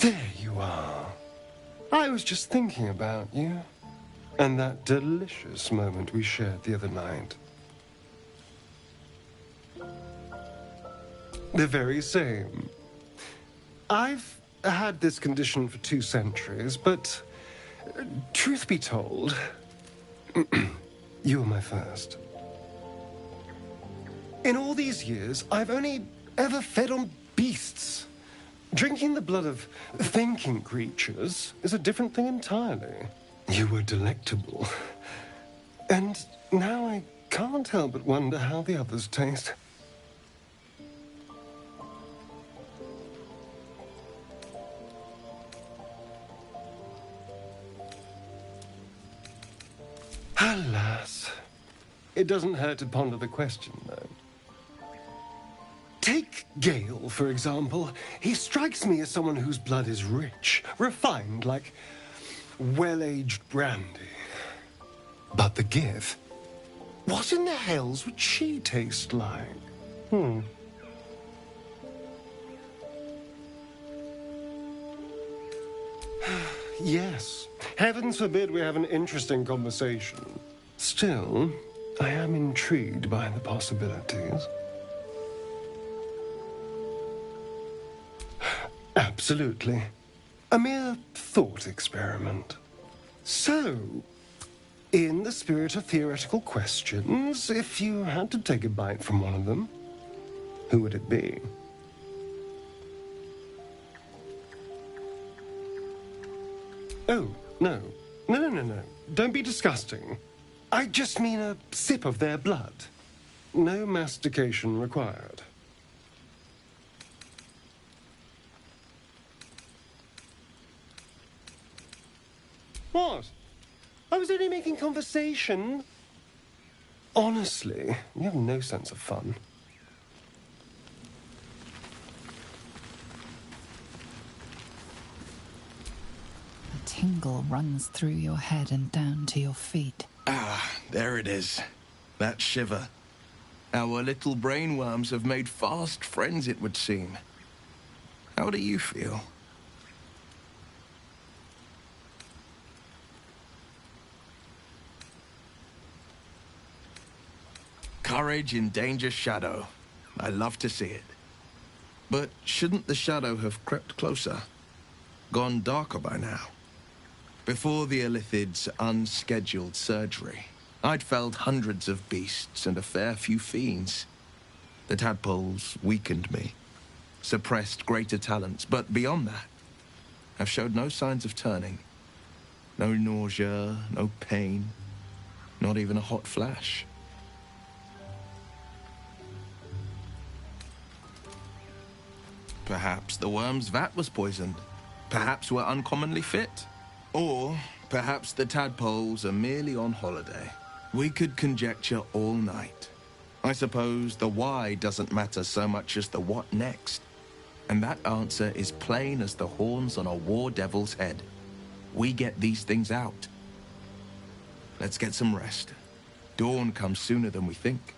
There you are. I was just thinking about you, and that delicious moment we shared the other night. The very same. I've had this condition for 2 centuries, but truth be told, you were my first. In all these years, I've only ever fed on beasts. Drinking the blood of thinking creatures is a different thing entirely. You were delectable. And now I can't help but wonder how the others taste. Alas. It doesn't hurt to ponder the question, though. Take Gale, for example. He strikes me as someone whose blood is rich, refined, like well-aged brandy. But the Gith? What in the hells would she taste like? Yes. Heavens forbid we have an interesting conversation. Still, I am intrigued by the possibilities. Absolutely. A mere thought experiment. So, in the spirit of theoretical questions, if you had to take a bite from one of them, who would it be? Oh, no. No. Don't be disgusting. I just mean a sip of their blood. No mastication required. What? I was only making conversation. Honestly, you have no sense of fun. A tingle runs through your head and down to your feet. Ah, there it is. That shiver. Our little brainworms have made fast friends, it would seem. How do you feel? Courage in danger's shadow. I love to see it. But shouldn't the shadow have crept closer? Gone darker by now? Before the Illithid's unscheduled surgery, I'd felled hundreds of beasts and a fair few fiends. The tadpoles weakened me, suppressed greater talents, but beyond that, I've showed no signs of turning. No nausea, no pain, not even a hot flash. Perhaps the worm's vat was poisoned. Perhaps we're uncommonly fit. Or perhaps the tadpoles are merely on holiday. We could conjecture all night. I suppose the why doesn't matter so much as the what next. And that answer is plain as the horns on a war devil's head. We get these things out. Let's get some rest. Dawn comes sooner than we think.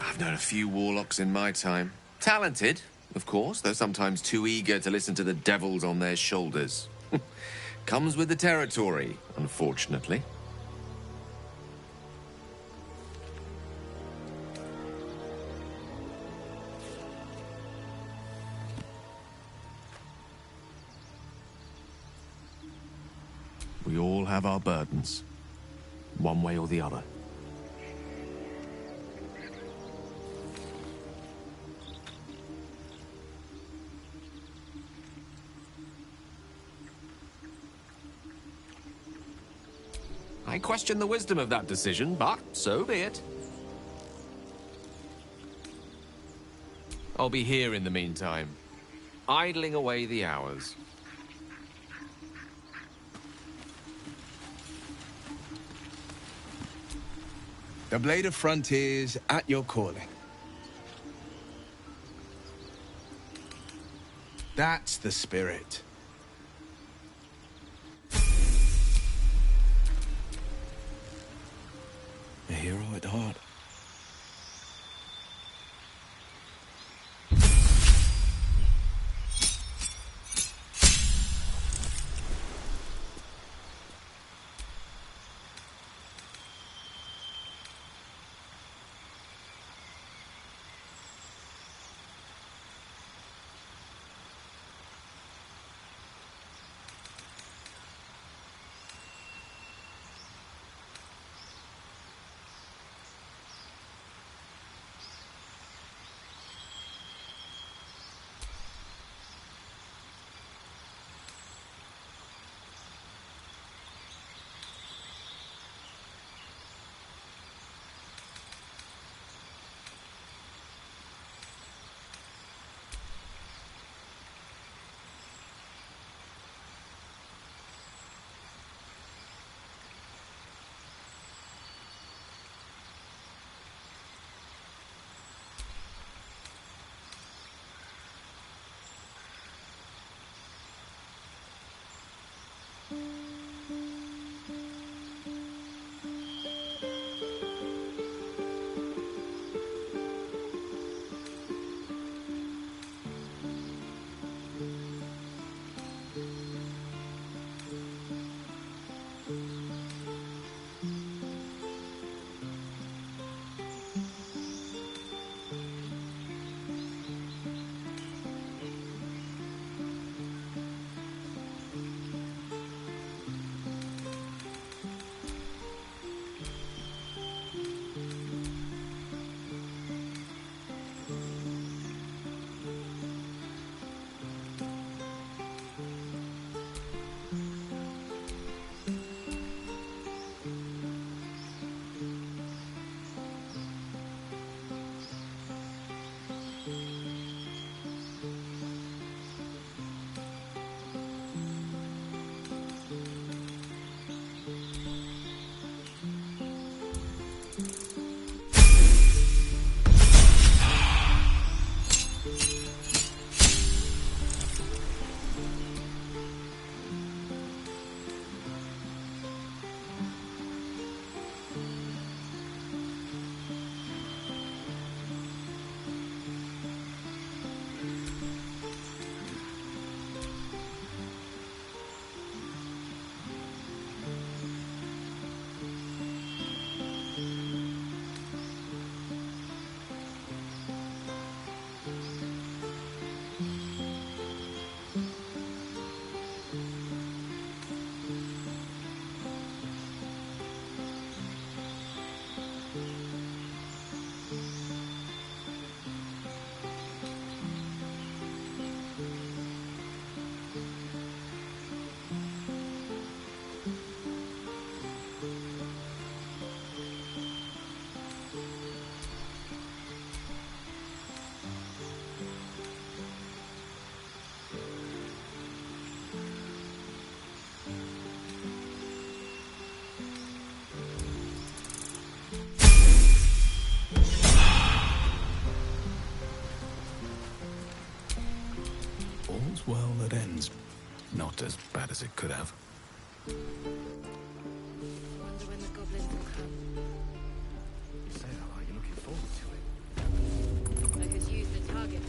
I've known a few warlocks in my time. Talented, of course, though sometimes too eager to listen to the devils on their shoulders. Comes with the territory, unfortunately. We all have our burdens, one way or the other. I question the wisdom of that decision, but so be it. I'll be here in the meantime, idling away the hours. The Blade of Frontiers at your calling. That's the spirit. A hero at heart. All's well that ends. Not as bad as it could have. Wonder when the goblins will come. Say that like you're looking forward to it. I could use the target.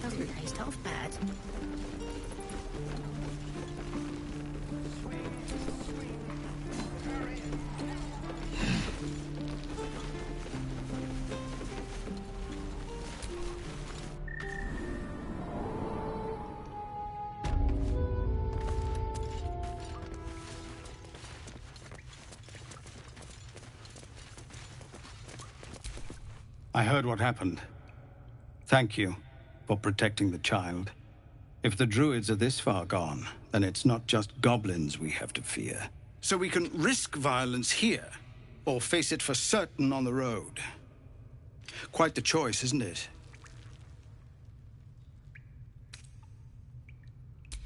Doesn't taste half bad. I heard what happened. Thank you for protecting the child. If the druids are this far gone, then it's not just goblins we have to fear. So we can risk violence here, or face it for certain on the road. Quite the choice, isn't it?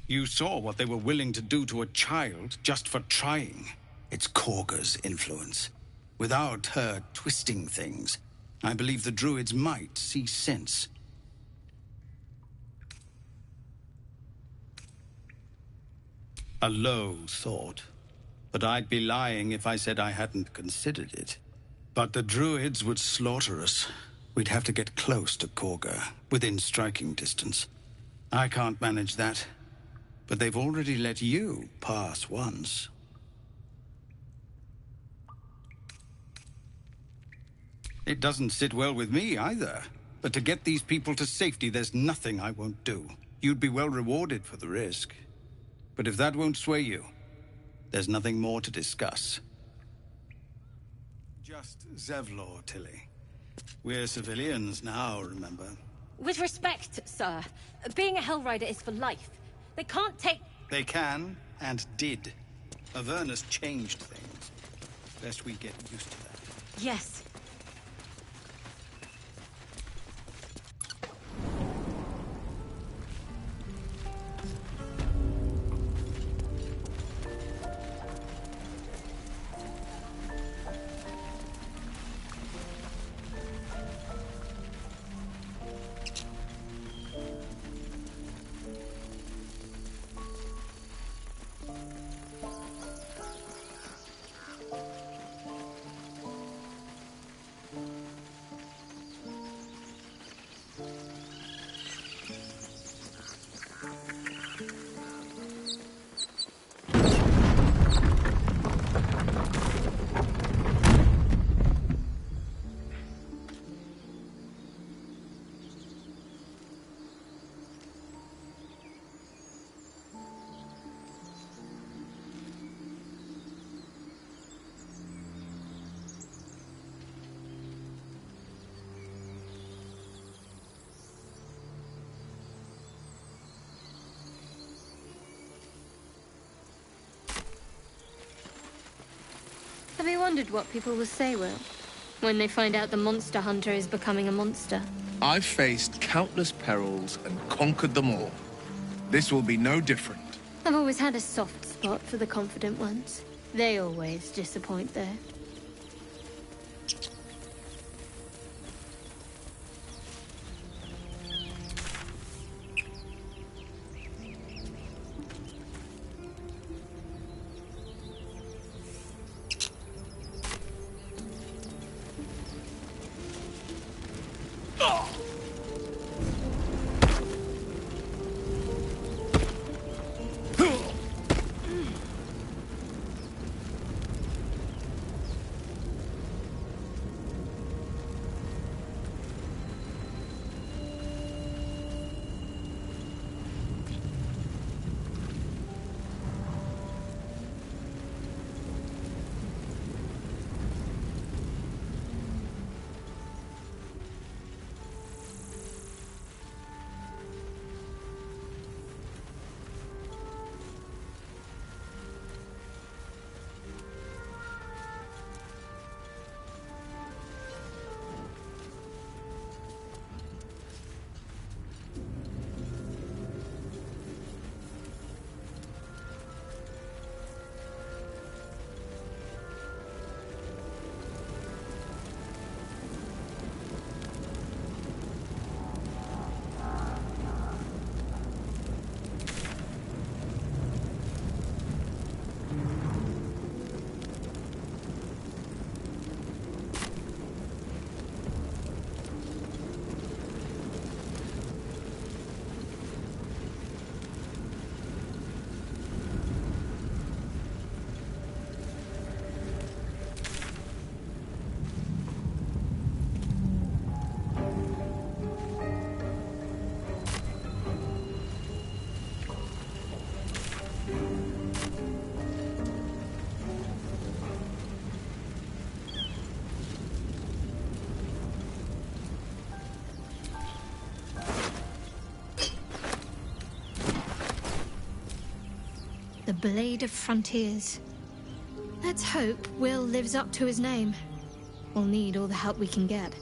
You saw what they were willing to do to a child just for trying. It's Korga's influence. Without her twisting things, I believe the druids might see sense. A low thought. But I'd be lying if I said I hadn't considered it. But the druids would slaughter us. We'd have to get close to Korga, within striking distance. I can't manage that. But they've already let you pass once. It doesn't sit well with me either. But to get these people to safety, there's nothing I won't do. You'd be well rewarded for the risk. But if that won't sway you, there's nothing more to discuss. Just Zevlor, Tilly. We're civilians now, remember? With respect, sir, being a Hellrider is for life. They can't take... They can, and did. Avernus changed things. Best we get used to that. Yes. Have you wondered what people will say, Will? When they find out the monster hunter is becoming a monster? I've faced countless perils and conquered them all. This will be no different. I've always had a soft spot for the confident ones. They always disappoint, though. The Blade of Frontiers. Let's hope Will lives up to his name. We'll need all the help we can get.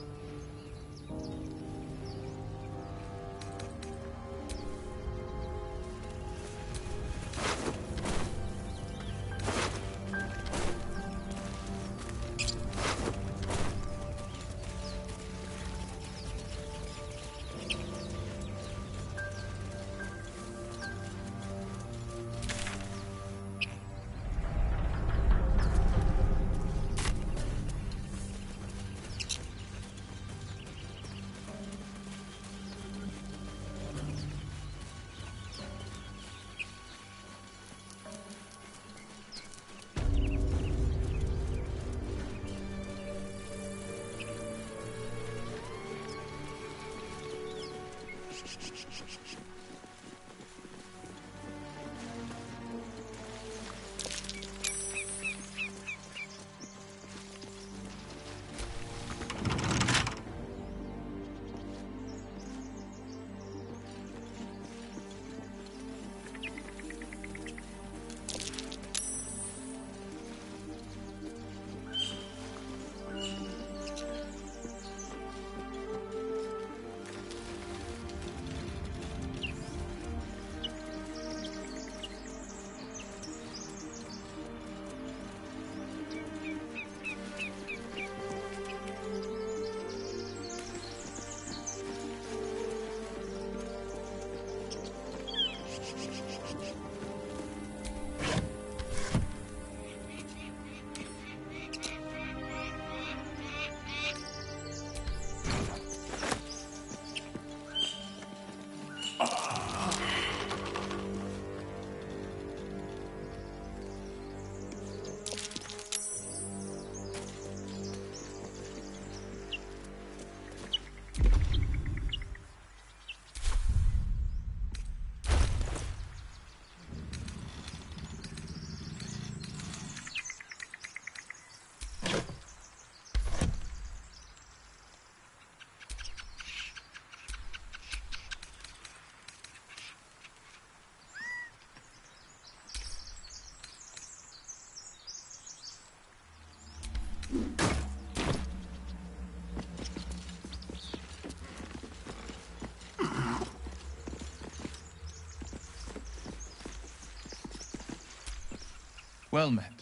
Well met.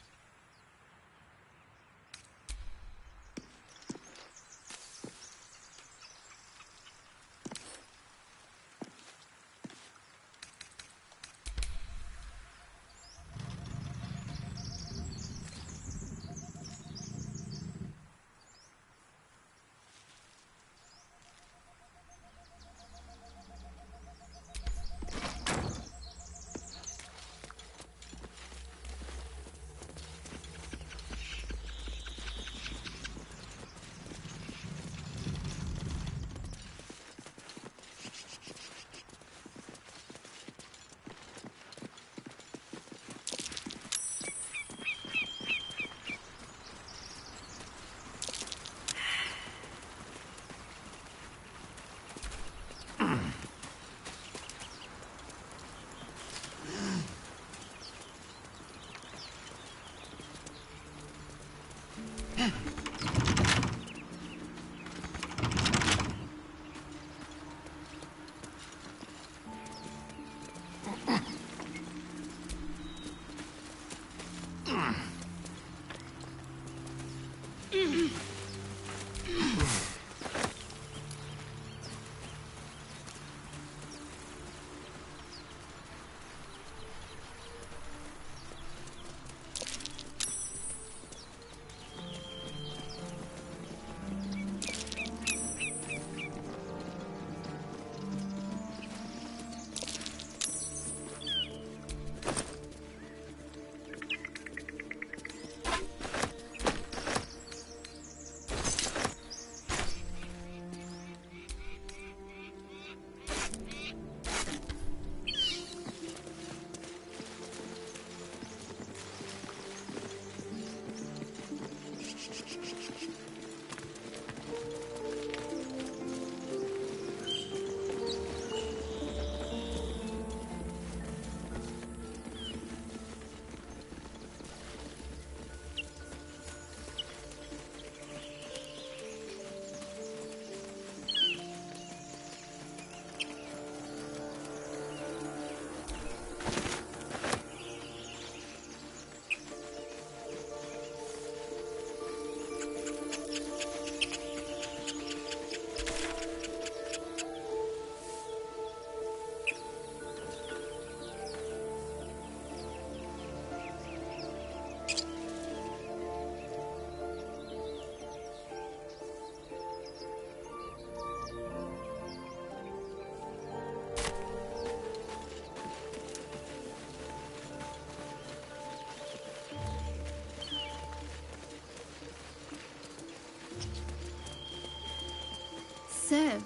So,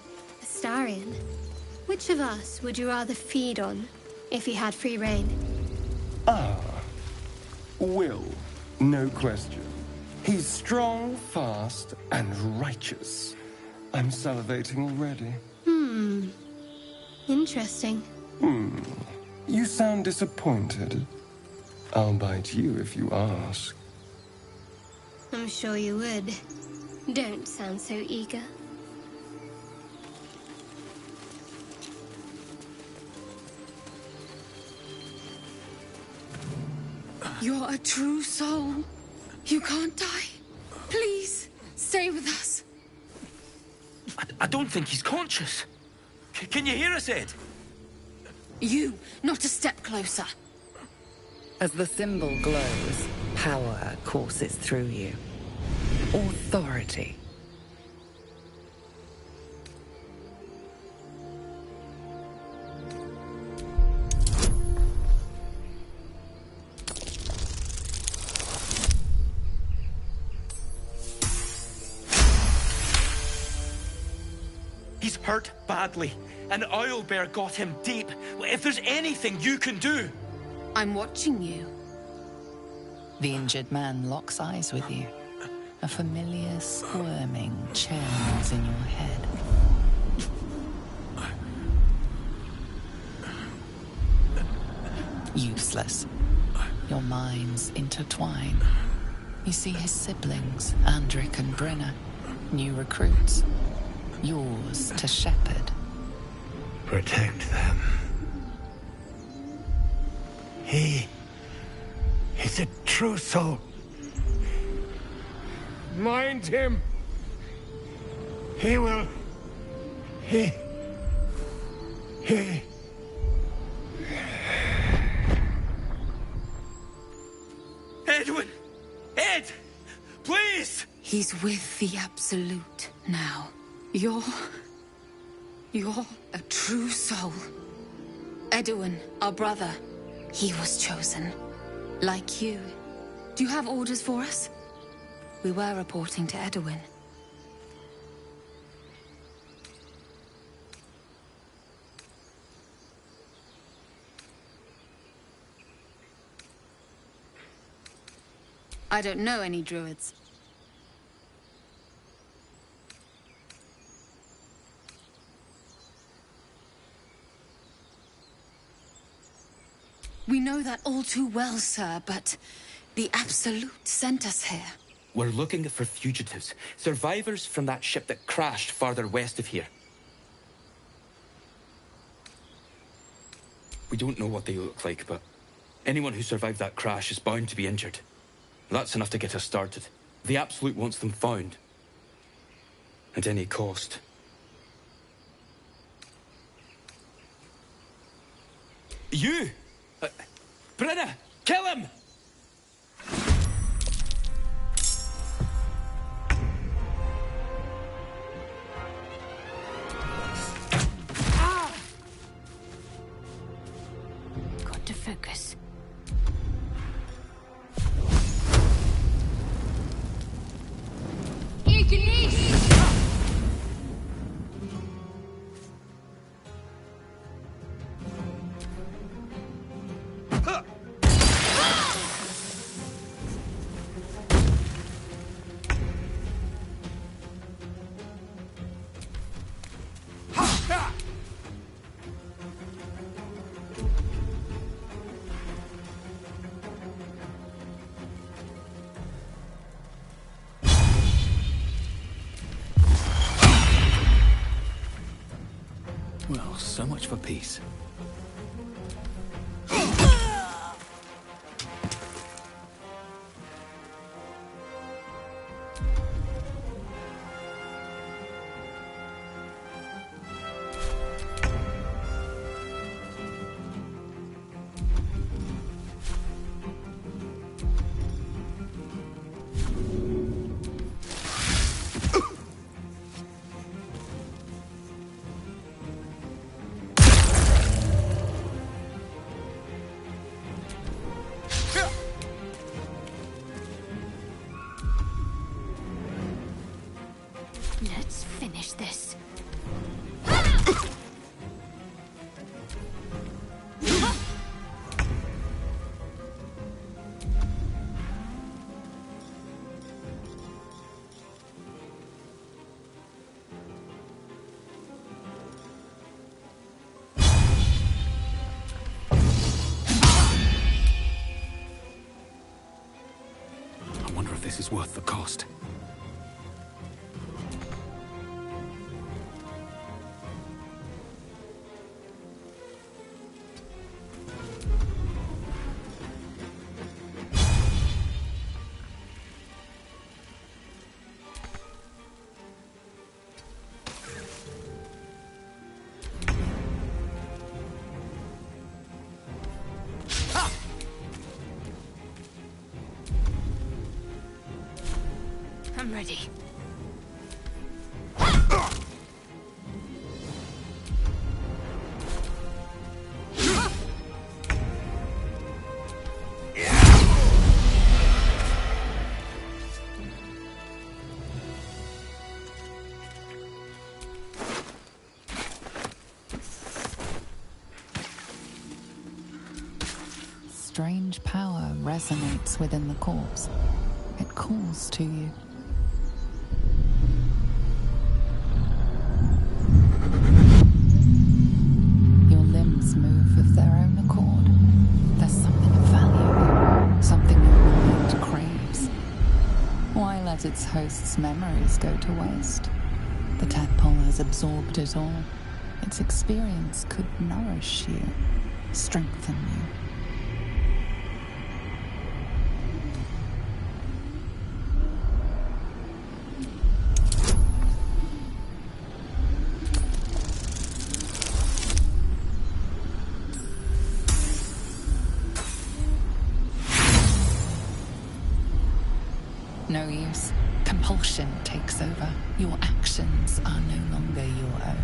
Astarion, which of us would you rather feed on if you had free reign? Will, no question. He's strong, fast, and righteous. I'm salivating already. Interesting. You sound disappointed. I'll bite you if you ask. I'm sure you would. Don't sound so eager. You're a true soul. You can't die. Please, stay with us. I don't think he's conscious. Can you hear us, Ed? You, not a step closer. As the symbol glows, power courses through you. Authority. He's hurt badly, and Owlbear got him deep. If there's anything you can do... I'm watching you. The injured man locks eyes with you. A familiar squirming churns in your head. Useless. Your minds intertwine. You see his siblings, Andric and Brenna. New recruits. Yours to shepherd. Protect them. He's a true soul. Mind him. He will... He... Edwin! Ed! Please! He's with the Absolute now. You're a true soul. Edwin, our brother, he was chosen. Like you. Do you have orders for us? We were reporting to Edwin. I don't know any druids. We know that all too well, sir, but the Absolute sent us here. We're looking for fugitives, survivors from that ship that crashed farther west of here. We don't know what they look like, but anyone who survived that crash is bound to be injured. That's enough to get us started. The Absolute wants them found. At any cost. You! Brenna! Kill him! Got to focus. Well, so much for peace. is worth the cost. I'm ready. Strange power resonates within the corpse. It calls to you. Your limbs move of their own accord. There's something of value, something your mind craves. Why let its host's memories go to waste? The tadpole has absorbed it all. Its experience could nourish you, strengthen you. No use. Compulsion takes over. Your actions are no longer your own.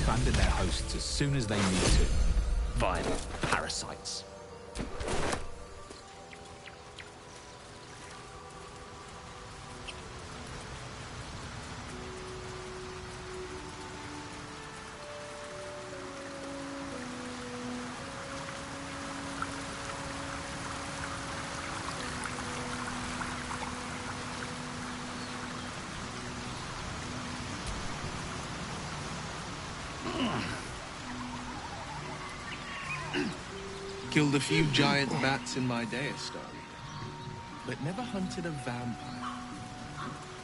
Abandon their hosts as soon as they need to. Vile parasites. Killed a few giant bats in my day, Stone, but never hunted a vampire.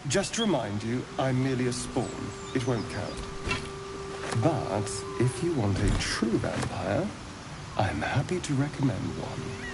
Just to remind you, I'm merely a spawn. It won't count. But if you want a true vampire, I'm happy to recommend one.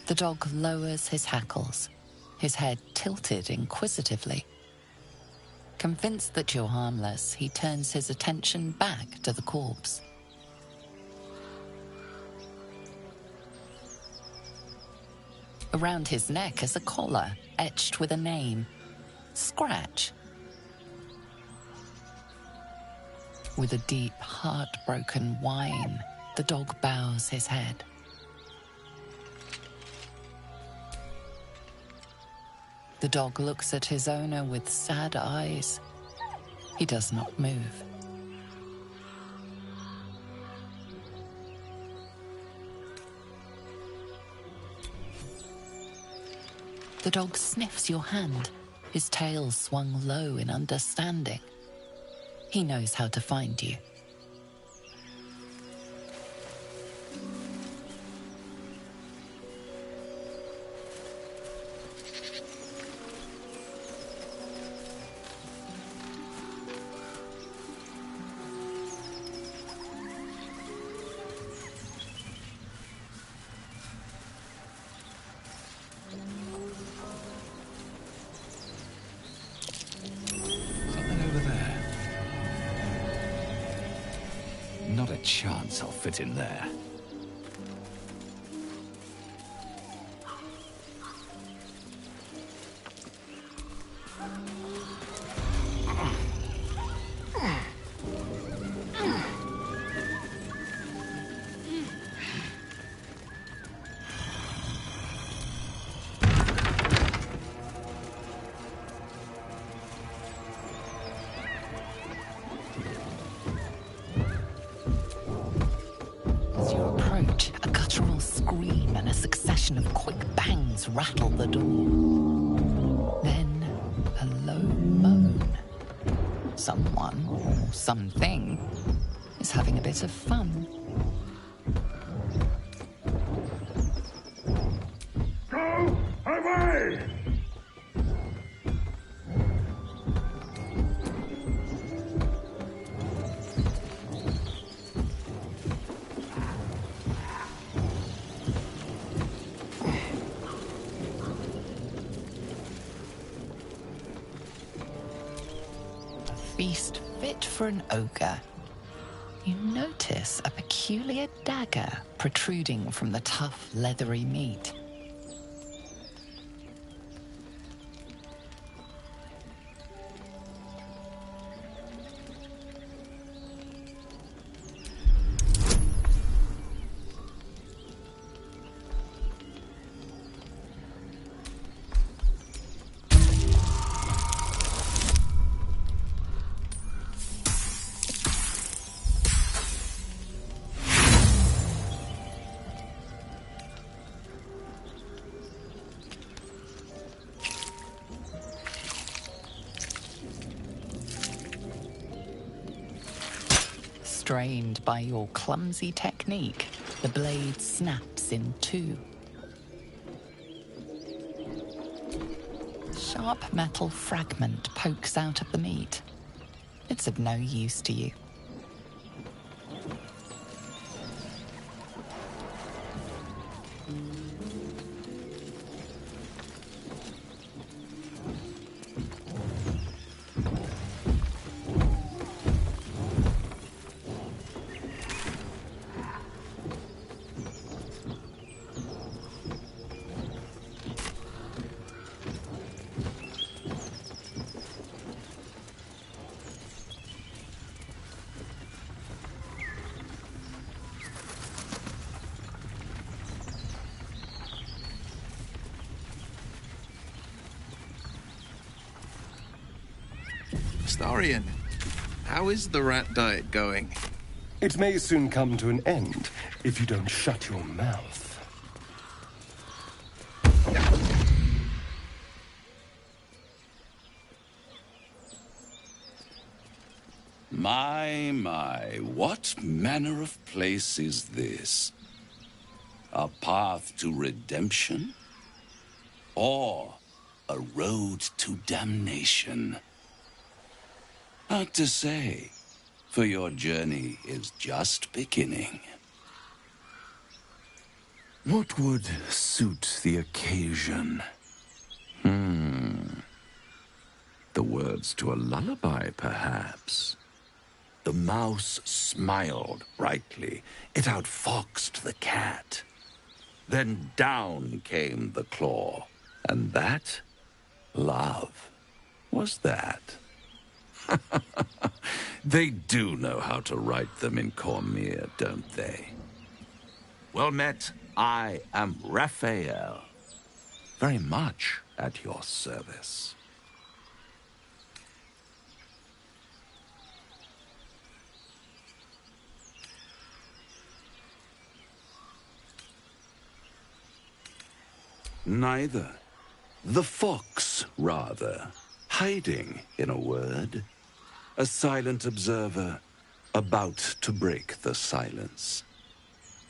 The dog lowers his hackles, his head tilted inquisitively. Convinced that you're harmless, he turns his attention back to the corpse. Around his neck is a collar etched with a name, Scratch. With a deep, heartbroken whine, the dog bows his head. The dog looks at his owner with sad eyes. He does not move. The dog sniffs your hand, his tail swung low in understanding. He knows how to find you. Not a chance I'll fit in there. As you approach, a guttural scream and a succession of quick bangs rattle the door. Then, a low moan. Someone, or something, is having a bit of fun. Go away! Feast fit for an ogre. You notice a peculiar dagger protruding from the tough, leathery meat. Strained by your clumsy technique, the blade snaps in two. Sharp metal fragment pokes out of the meat. It's of no use to you. Starion, how is the rat diet going? It may soon come to an end if you don't shut your mouth. My, what manner of place is this? A path to redemption? Or a road to damnation? Hard to say, for your journey is just beginning. What would suit the occasion? The words to a lullaby, perhaps. The mouse smiled brightly. It outfoxed the cat. Then down came the claw. And that, love, was that. They do know how to write them in Cormyr, don't they? Well met, I am Raphael. Very much at your service. Neither. The fox, rather. Hiding, in a word. A silent observer, about to break the silence.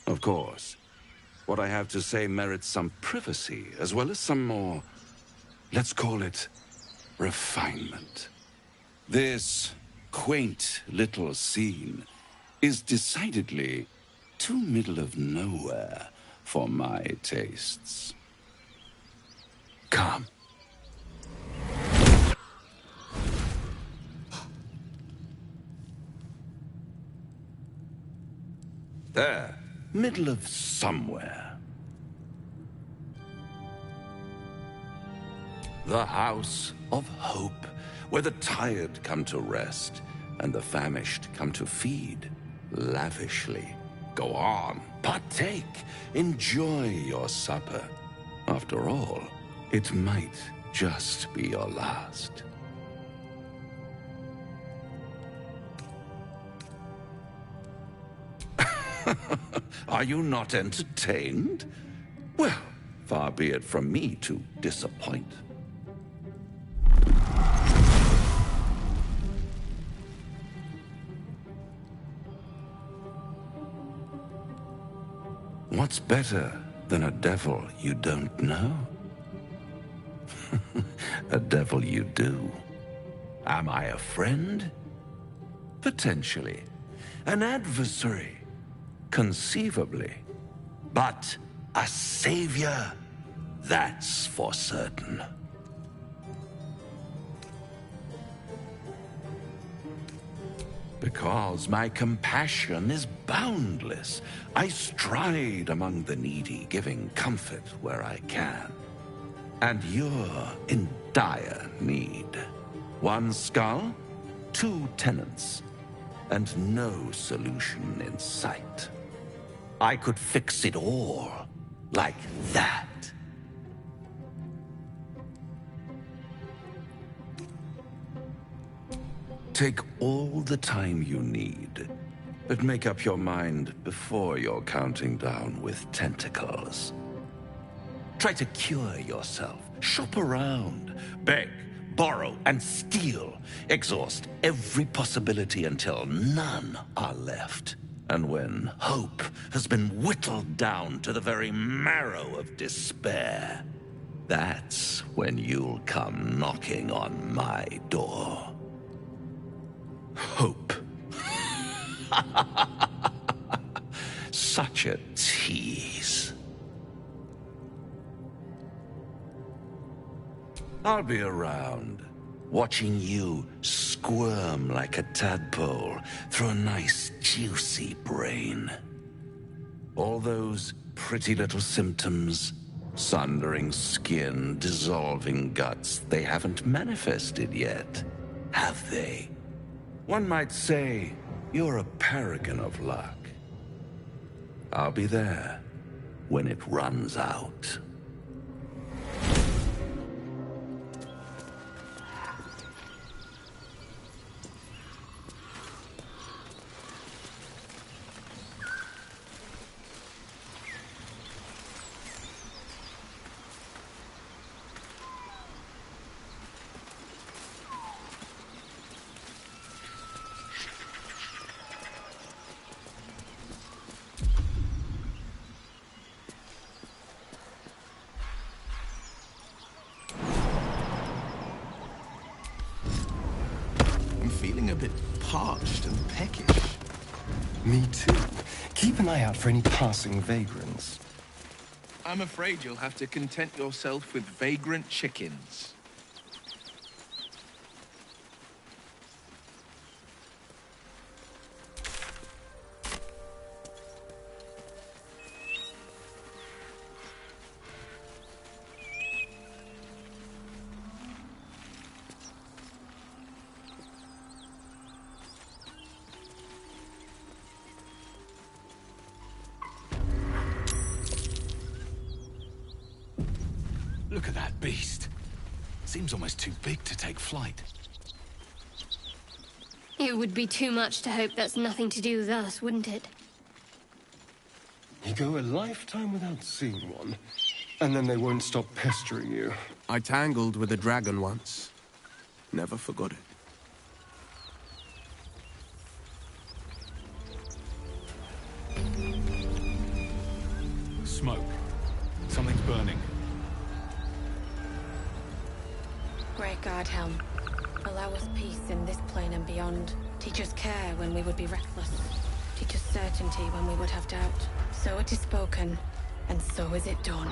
Of course, what I have to say merits some privacy, as well as some more, let's call it, refinement. This quaint little scene is decidedly too middle of nowhere for my tastes. Come. There, middle of somewhere. The House of Hope, where the tired come to rest and the famished come to feed lavishly. Go on, partake, enjoy your supper. After all, it might just be your last. Are you not entertained? Well, far be it from me to disappoint. What's better than a devil you don't know? A devil you do. Am I a friend? Potentially. An adversary? Conceivably. But a savior? That's for certain. Because my compassion is boundless. I stride among the needy, giving comfort where I can. And you're in dire need. One skull, 2 tenants, and no solution in sight. I could fix it all, like that. Take all the time you need, but make up your mind before you're counting down with tentacles. Try to cure yourself, shop around, beg, borrow, and steal. Exhaust every possibility until none are left. And when hope has been whittled down to the very marrow of despair, that's when you'll come knocking on my door. Hope. Such a tease. I'll be around, watching you squirm like a tadpole through a nice, juicy brain. All those pretty little symptoms, sundering skin, dissolving guts, they haven't manifested yet, have they? One might say you're a paragon of luck. I'll be there when it runs out. Feeling a bit parched and peckish. Me too. Keep an eye out for any passing vagrants. I'm afraid you'll have to content yourself with vagrant chickens. Look at that beast. Seems almost too big to take flight. It would be too much to hope that's nothing to do with us, wouldn't it? You go a lifetime without seeing one, and then they won't stop pestering you. I tangled with a dragon once. Never forgot it. Smoke. Something's burning. Great Guardhelm, allow us peace in this plane and beyond. Teach us care when we would be reckless. Teach us certainty when we would have doubt. So it is spoken, and so is it done.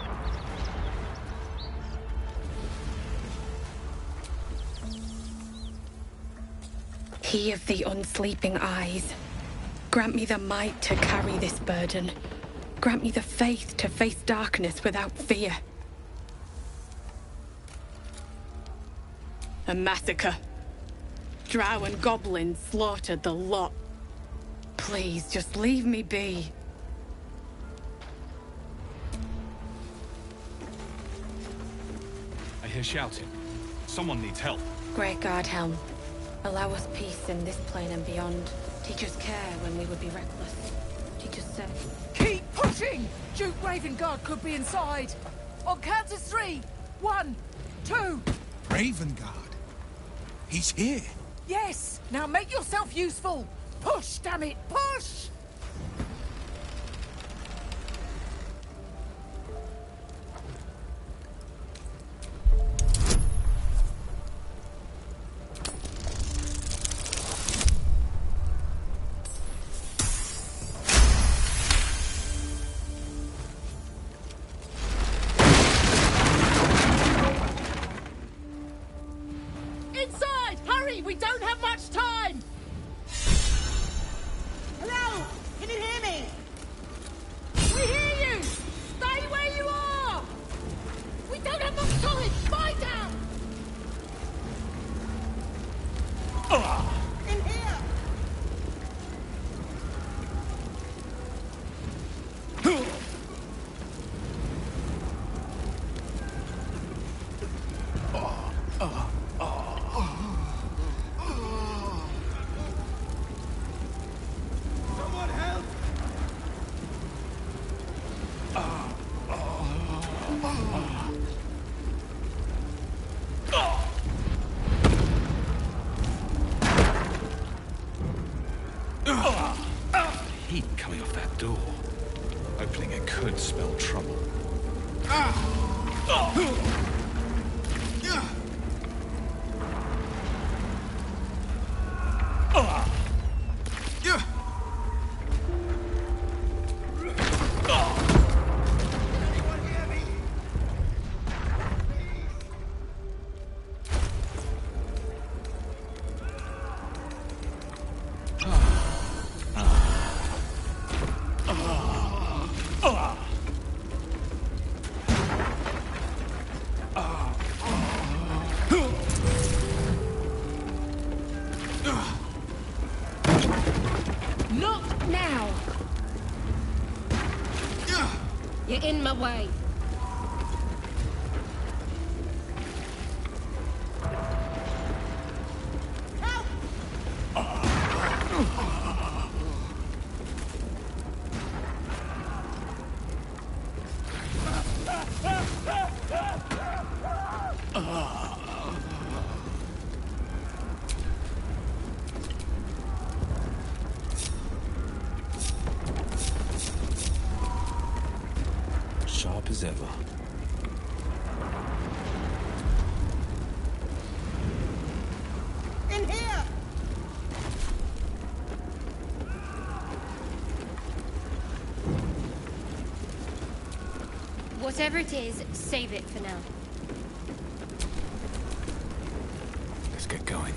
He of the unsleeping eyes, Grant me the might to carry this burden. Grant me the faith to face darkness without fear. A massacre. Drow and goblins slaughtered the lot. Please, just leave me be. I hear shouting. Someone needs help. Great Guardhelm, allow us peace in this plane and beyond. Teach us care when we would be reckless. Teach us safe. Keep pushing! Duke Ravengard could be inside. On count of 3. 1, 2. Ravengard? He's here. Yes! Now make yourself useful! Push, damn it! Push! Inside! Hurry! We don't have much time! Hello? Can you hear me? We hear you! Stay where you are! We don't have much time! Spy down! In here! Someone help! Heat coming off that door. Opening it could spell trouble. Not now! You're in my way. Sharp as ever. In here! Whatever it is, save it for now. Let's get going.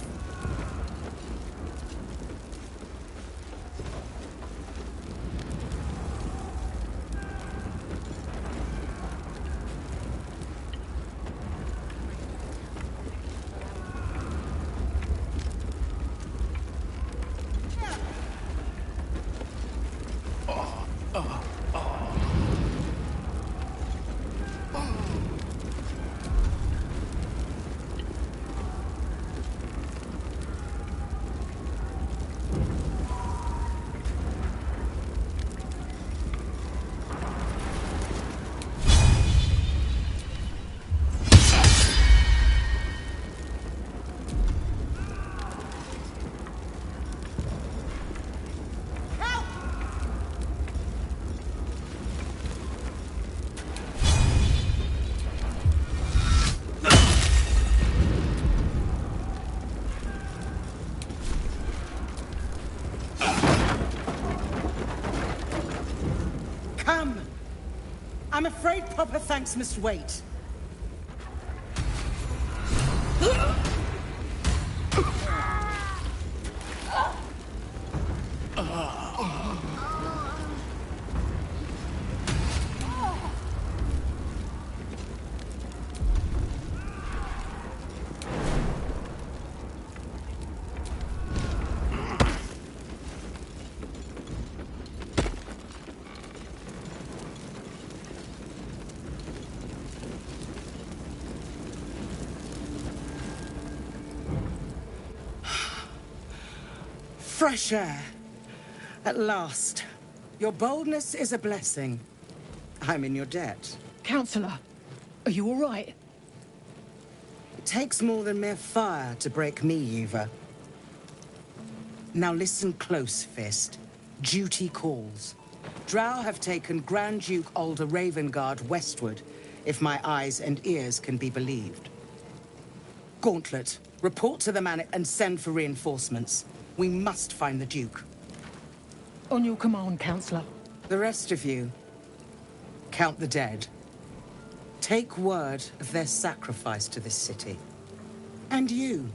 Come! I'm afraid proper thanks must wait. Fresh air. At last. Your boldness is a blessing. I'm in your debt. Counselor, are you all right? It takes more than mere fire to break me, Eva. Now listen close, Fist. Duty calls. Drow have taken Grand Duke Alder Ravengard westward, if my eyes and ears can be believed. Gauntlet, report to the man and send for reinforcements. We must find the Duke. On your command, Counselor. The rest of you, count the dead. Take word of their sacrifice to this city. And you,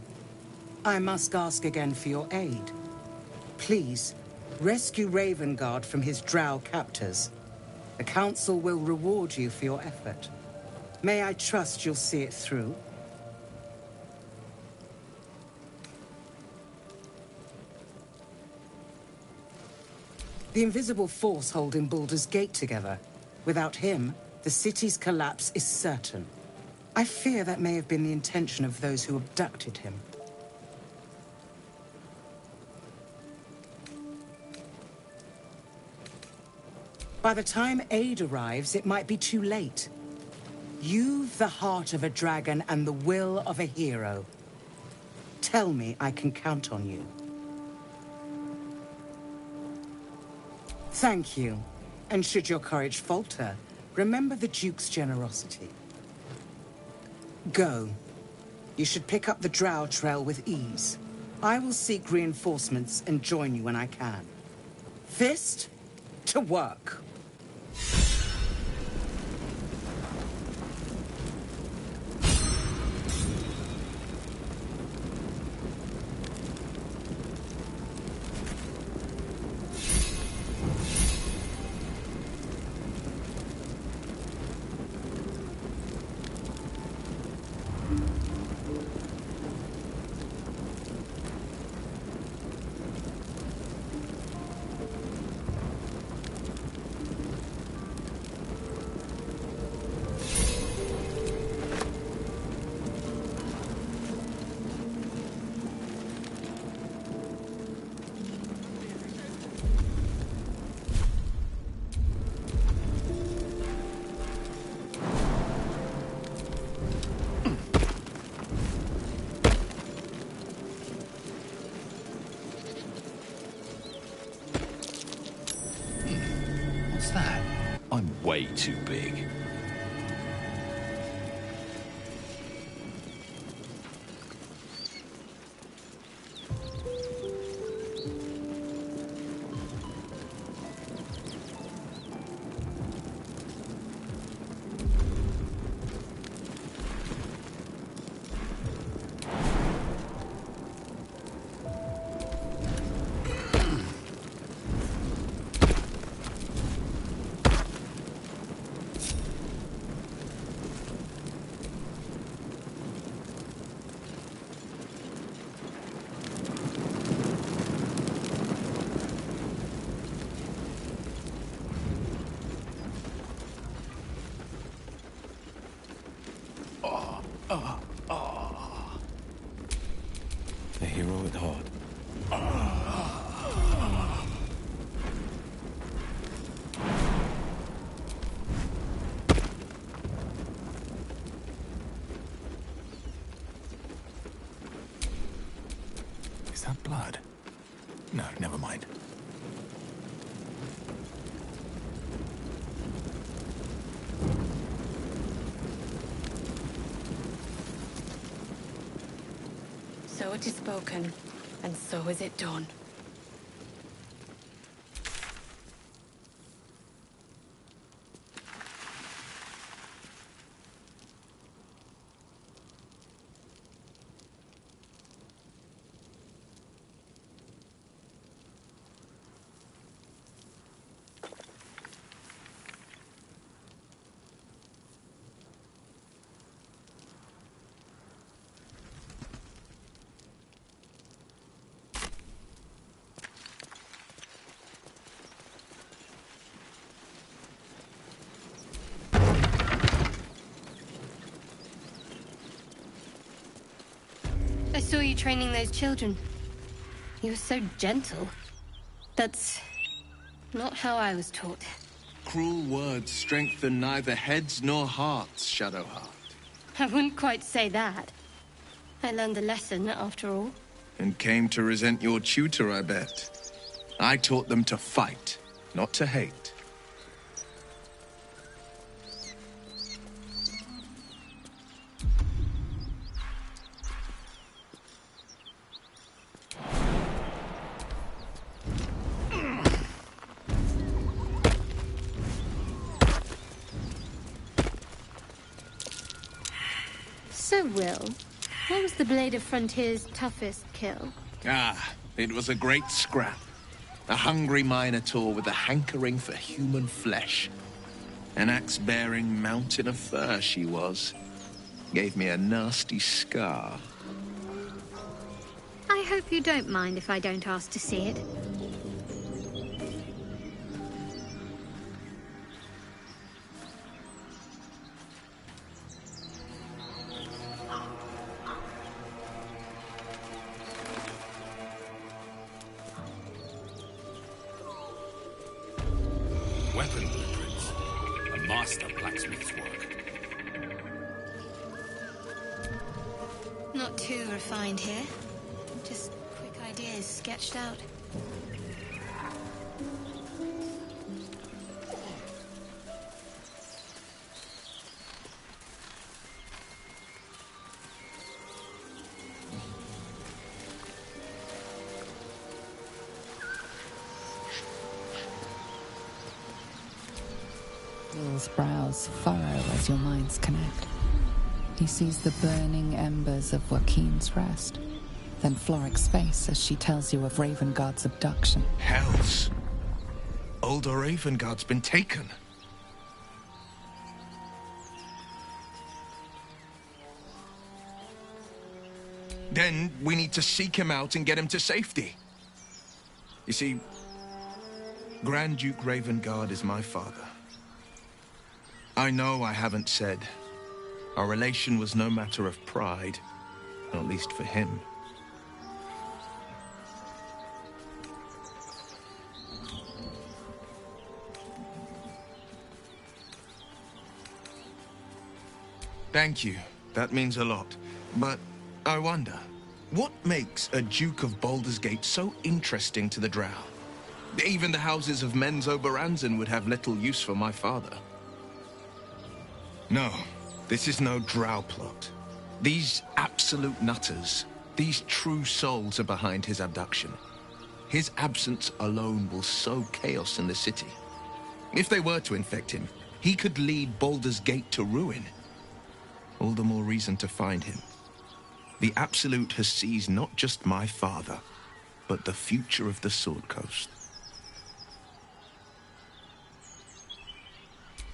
I must ask again for your aid. Please, rescue Ravengard from his drow captors. The Council will reward you for your effort. May I trust you'll see it through? The invisible force holding Baldurs Gate together. Without him, the city's collapse is certain. I fear that may have been the intention of those who abducted him. By the time aid arrives, it might be too late. You've the heart of a dragon and the will of a hero. Tell me I can count on you. Thank you. And should your courage falter, remember the Duke's generosity. Go. You should pick up the Drow trail with ease. I will seek reinforcements and join you when I can. Fist, to work. I'm way too big. The hero at heart. Is that blood? No, never mind. So it is spoken, and so is it done. I saw you training those children. He was so gentle. That's not how I was taught. Cruel words strengthen neither heads nor hearts, Shadowheart. I wouldn't quite say that. I learned the lesson, after all. And came to resent your tutor, I bet. I taught them to fight, not to hate. So, Will, what was the Blade of Frontier's toughest kill? Ah, it was a great scrap. A hungry minotaur with a hankering for human flesh. An axe-bearing mountain of fur she was. Gave me a nasty scar. I hope you don't mind if I don't ask to see it. Weapon blueprints. A master blacksmith's work. Not too refined here. Just quick ideas sketched out. Will's brows furrow as your minds connect. He sees the burning embers of Joaquin's rest, then Floric's face as she tells you of Ravengard's abduction. Hells! Older Ravengard's been taken. Then we need to seek him out and get him to safety. You see, Grand Duke Ravengard is my father. I know I haven't said. Our relation was no matter of pride, at least for him. Thank you. That means a lot. But I wonder, what makes a Duke of Baldurs Gate so interesting to the Drow? Even the houses of Men's Oberanzen would have little use for my father. No, this is no Drow plot. These absolute nutters, these true souls are behind his abduction. His absence alone will sow chaos in the city. If they were to infect him, he could lead Baldur's Gate to ruin. All the more reason to find him. The Absolute has seized not just my father, but the future of the Sword Coast.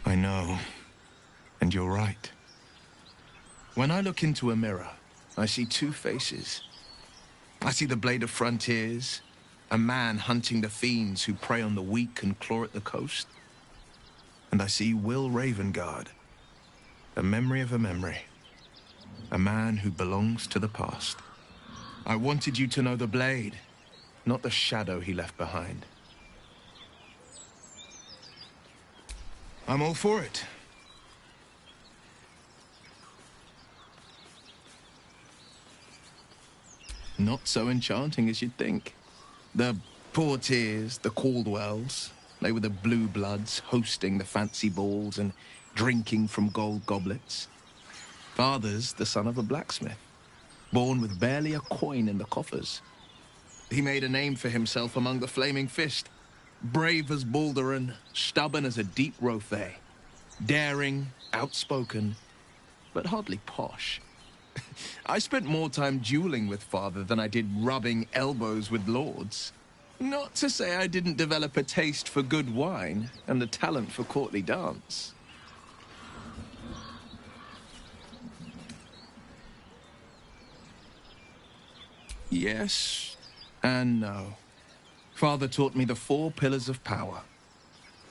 I know. And you're right. When I look into a mirror, I see two faces. I see the Blade of Frontiers, a man hunting the fiends who prey on the weak and claw at the coast. And I see Will Ravengard, a memory of a memory, a man who belongs to the past. I wanted you to know the Blade, not the shadow he left behind. I'm all for it. Not so enchanting as you'd think. The Portiers, the Caldwells, they were the blue bloods hosting the fancy balls and drinking from gold goblets. Father's the son of a blacksmith, born with barely a coin in the coffers. He made a name for himself among the Flaming Fist. Brave as Balduran, stubborn as a deep Rothay. Daring, outspoken, but hardly posh. I spent more time dueling with Father than I did rubbing elbows with lords. Not to say I didn't develop a taste for good wine and a talent for courtly dance. Yes and no. Father taught me the 4 pillars of power.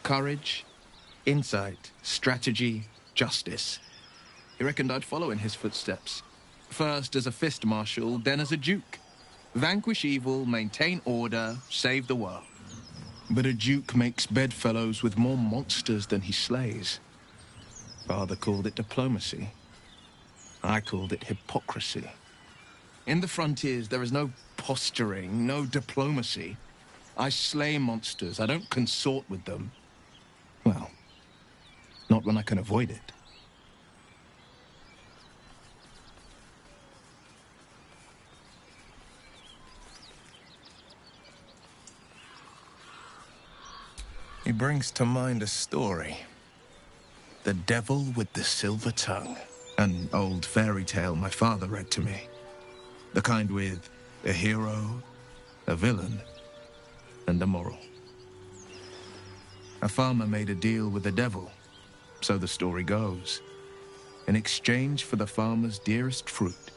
Courage, insight, strategy, justice. He reckoned I'd follow in his footsteps. First as a fist marshal, then as a duke. Vanquish evil, maintain order, save the world. But a duke makes bedfellows with more monsters than he slays. Father called it diplomacy. I called it hypocrisy. In the frontiers, there is no posturing, no diplomacy. I slay monsters. I don't consort with them. Well, not when I can avoid it. He brings to mind a story. The Devil with the Silver Tongue. An old fairy tale my father read to me. The kind with a hero, a villain, and a moral. A farmer made a deal with the devil, so the story goes. In exchange for the farmer's dearest fruit,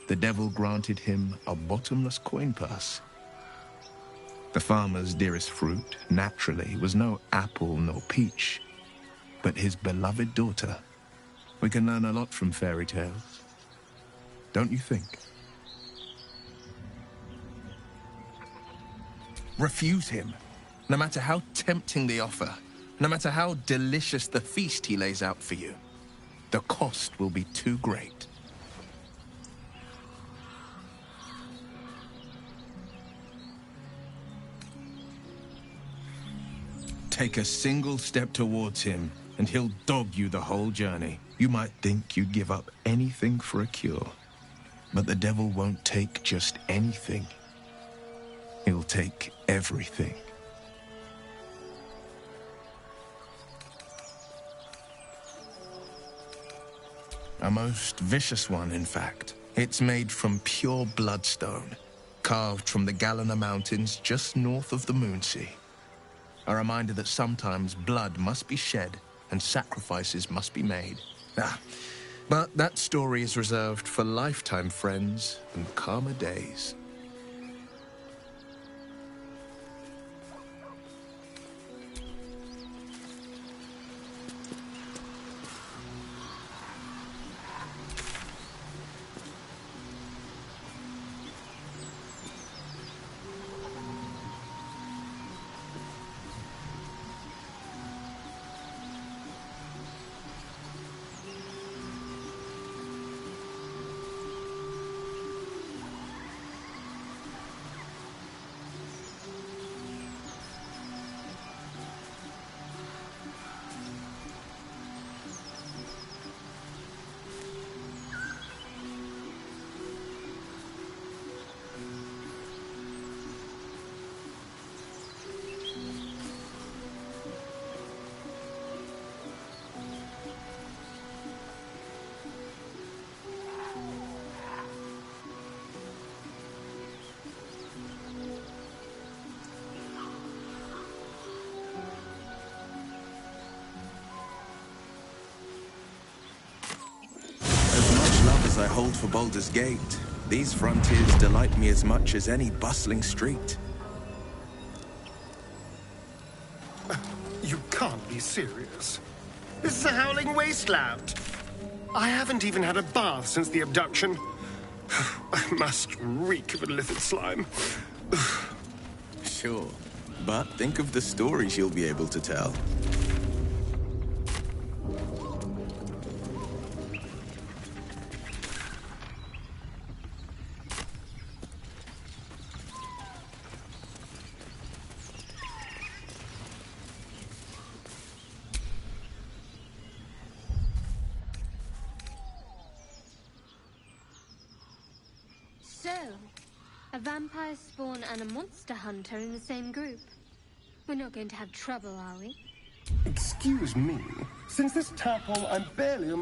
the devil granted him a bottomless coin purse. The farmer's dearest fruit, naturally, was no apple nor peach, but his beloved daughter. We can learn a lot from fairy tales, don't you think? Refuse him, no matter how tempting the offer, no matter how delicious the feast he lays out for you. The cost will be too great. Take a single step towards him, and he'll dog you the whole journey. You might think you'd give up anything for a cure, but the devil won't take just anything. He'll take everything. A most vicious one, in fact. It's made from pure bloodstone, carved from the Galena Mountains just north of the Moonsea. A reminder that sometimes blood must be shed and sacrifices must be made. But that story is reserved for lifetime friends and calmer days. I hold for Baldurs Gate. These frontiers delight me as much as any bustling street. You can't be serious. This is a howling wasteland. I haven't even had a bath since the abduction. I must reek of illithid slime. Sure, but think of the stories you'll be able to tell. So, a vampire spawn and a monster hunter in the same group. We're not going to have trouble, are we? Excuse me. Since this tadpole, I'm barely a